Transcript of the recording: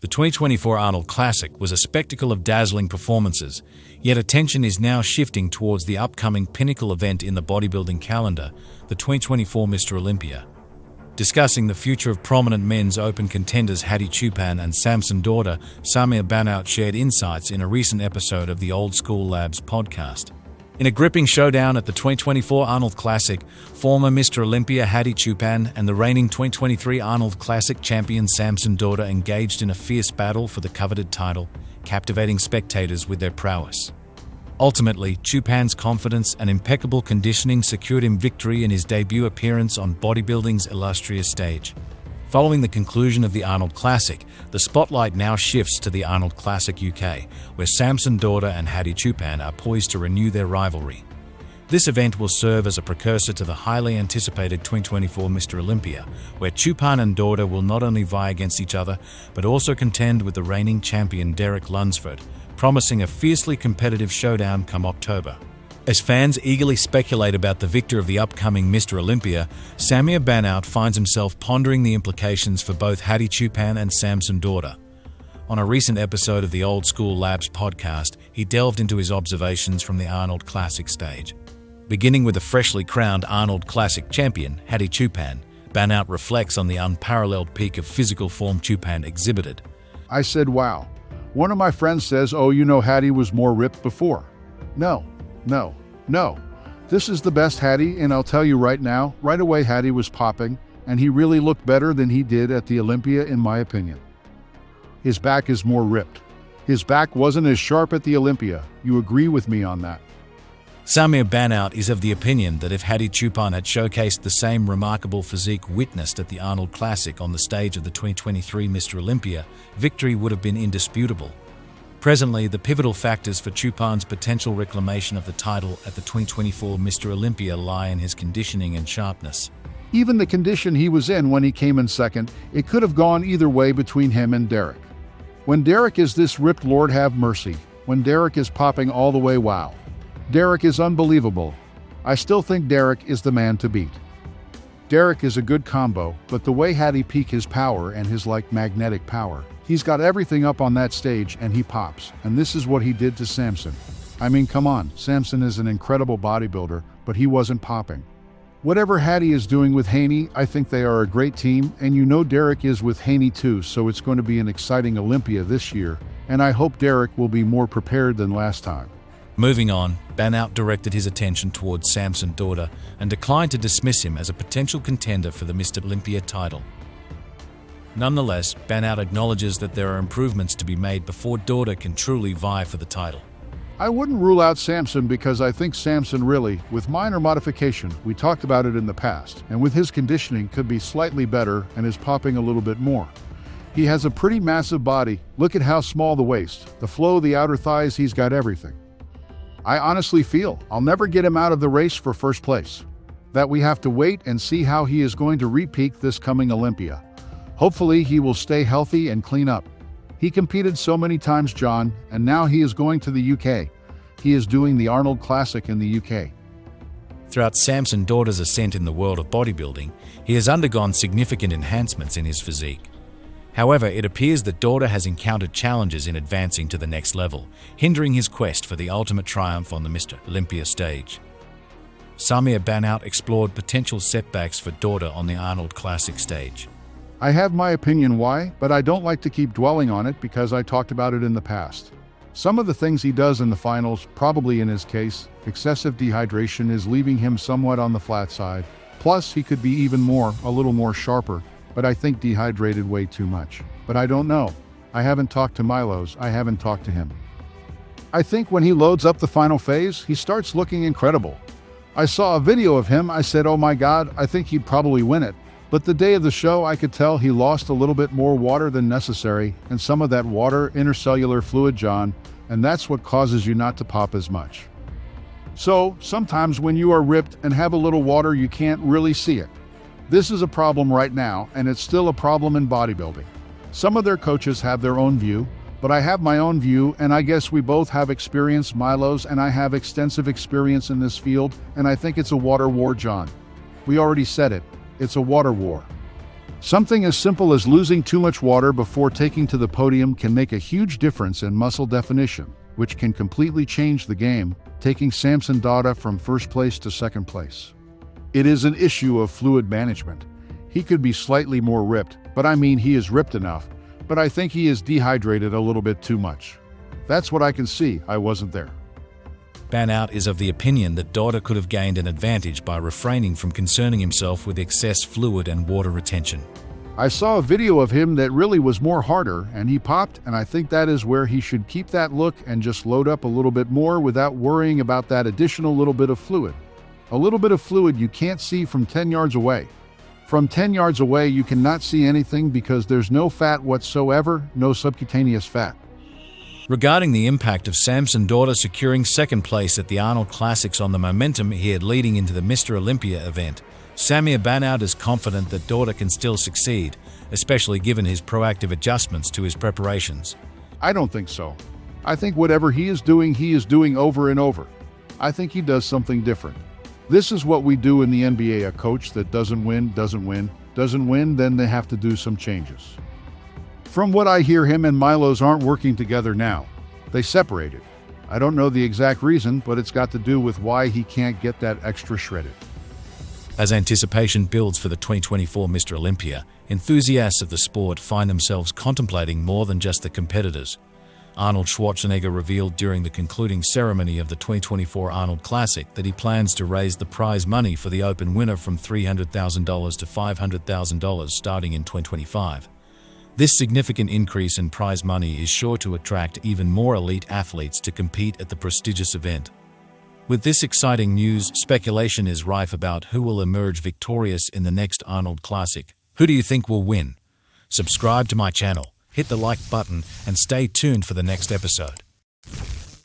The 2024 Arnold Classic was a spectacle of dazzling performances, yet attention is now shifting towards the upcoming pinnacle event in the bodybuilding calendar, the 2024 Mr. Olympia. Discussing the future of prominent men's open contenders Hadi Choopan and Samson Dauda, Samir Bannout shared insights in a recent episode of the Old School Labs podcast. In a gripping showdown at the 2024 Arnold Classic, former Mr. Olympia Hadi Choopan and the reigning 2023 Arnold Classic champion Samson Dauda engaged in a fierce battle for the coveted title, captivating spectators with their prowess. Ultimately, Choopan's confidence and impeccable conditioning secured him victory in his debut appearance on bodybuilding's illustrious stage. Following the conclusion of the Arnold Classic, the spotlight now shifts to the Arnold Classic UK, where Samson Dauda and Hadi Choopan are poised to renew their rivalry. This event will serve as a precursor to the highly anticipated 2024 Mr. Olympia, where Chupan and Dauda will not only vie against each other, but also contend with the reigning champion Derek Lunsford, promising a fiercely competitive showdown come October. As fans eagerly speculate about the victor of the upcoming Mr. Olympia, Samir Bannout finds himself pondering the implications for both Hadi Choopan and Samson Dauda. On a recent episode of the Old School Labs podcast, he delved into his observations from the Arnold Classic stage. Beginning with the freshly crowned Arnold Classic champion, Hadi Choopan, Bannout reflects on the unparalleled peak of physical form Choopan exhibited. I said, wow. One of my friends says, oh, you know, Hattie was more ripped before. No. This is the best Hattie, and I'll tell you right now, right away Hattie was popping, and he really looked better than he did at the Olympia in my opinion. His back is more ripped. His back wasn't as sharp at the Olympia. You agree with me on that? Samir Bannout is of the opinion that if Hadi Choopan had showcased the same remarkable physique witnessed at the Arnold Classic on the stage of the 2023 Mr. Olympia, victory would have been indisputable. Presently, the pivotal factors for Choopan's potential reclamation of the title at the 2024 Mr. Olympia lie in his conditioning and sharpness. Even the condition he was in when he came in second, it could have gone either way between him and Derek. When Derek is this ripped, Lord have mercy. When Derek is popping all the way, wow. Derek is unbelievable. I still think Derek is the man to beat. Derek is a good combo, but the way Hattie peak his power and his magnetic power, he's got everything up on that stage and he pops, and this is what he did to Samson. I mean, come on, Samson is an incredible bodybuilder, but he wasn't popping. Whatever Hattie is doing with Haney, I think they are a great team, and you know Derek is with Haney too, so it's going to be an exciting Olympia this year, and I hope Derek will be more prepared than last time. Moving on, Bannout directed his attention towards Samson Dauda and declined to dismiss him as a potential contender for the Mr. Olympia title. Nonetheless, Bannout acknowledges that there are improvements to be made before Dauda can truly vie for the title. I wouldn't rule out Samson because I think Samson really, with minor modification, we talked about it in the past, and with his conditioning could be slightly better and is popping a little bit more. He has a pretty massive body. Look at how small the waist, the flow, the outer thighs, he's got everything. I honestly feel I'll never get him out of the race for first place. That we have to wait and see how he is going to re-peak this coming Olympia. Hopefully he will stay healthy and clean up. He competed so many times, John, and now he is going to the UK. He is doing the Arnold Classic in the UK. Throughout Samson Dauda's ascent in the world of bodybuilding, he has undergone significant enhancements in his physique. However, it appears that Dauda has encountered challenges in advancing to the next level, hindering his quest for the ultimate triumph on the Mr. Olympia stage. Samir Bannout explored potential setbacks for Dauda on the Arnold Classic stage. I have my opinion why, but I don't like to keep dwelling on it because I talked about it in the past. Some of the things he does in the finals, probably in his case, excessive dehydration is leaving him somewhat on the flat side. Plus, he could be a little more sharper, but I think dehydrated way too much. But I don't know. I haven't talked to Milos, I haven't talked to him. I think when he loads up the final phase, he starts looking incredible. I saw a video of him, I said, oh my God, I think he'd probably win it. But the day of the show, I could tell he lost a little bit more water than necessary, and some of that water, intercellular fluid, John, and that's what causes you not to pop as much. So, sometimes when you are ripped and have a little water, you can't really see it. This is a problem right now, and it's still a problem in bodybuilding. Some of their coaches have their own view, but I have my own view, and I guess we both have experience, Milos, and I have extensive experience in this field, and I think it's a water war, John. We already said it. It's a water war. Something as simple as losing too much water before taking to the podium can make a huge difference in muscle definition, which can completely change the game, taking Samson Dauda from first place to second place. It is an issue of fluid management. He could be slightly more ripped, but I mean he is ripped enough, but I think he is dehydrated a little bit too much. That's what I can see. I wasn't there. Bannout is of the opinion that Dauda could have gained an advantage by refraining from concerning himself with excess fluid and water retention. I saw a video of him that really was more harder, and he popped, and I think that is where he should keep that look and just load up a little bit more without worrying about that additional little bit of fluid. A little bit of fluid you can't see from 10 yards away. From 10 yards away, you cannot see anything because there's no fat whatsoever, no subcutaneous fat. Regarding the impact of Samson Dauda securing second place at the Arnold Classics on the momentum he had leading into the Mr. Olympia event, Samir Bannout is confident that Dauda can still succeed, especially given his proactive adjustments to his preparations. I don't think so. I think whatever he is doing over and over. I think he does something different. This is what we do in the NBA. A coach that doesn't win, then they have to do some changes. From what I hear, him and Milos aren't working together now. They separated. I don't know the exact reason, but it's got to do with why he can't get that extra shredded. As anticipation builds for the 2024 Mr. Olympia, enthusiasts of the sport find themselves contemplating more than just the competitors. Arnold Schwarzenegger revealed during the concluding ceremony of the 2024 Arnold Classic that he plans to raise the prize money for the open winner from $300,000 to $500,000 starting in 2025. This significant increase in prize money is sure to attract even more elite athletes to compete at the prestigious event. With this exciting news, speculation is rife about who will emerge victorious in the next Arnold Classic. Who do you think will win? Subscribe to my channel, hit the like button, and stay tuned for the next episode.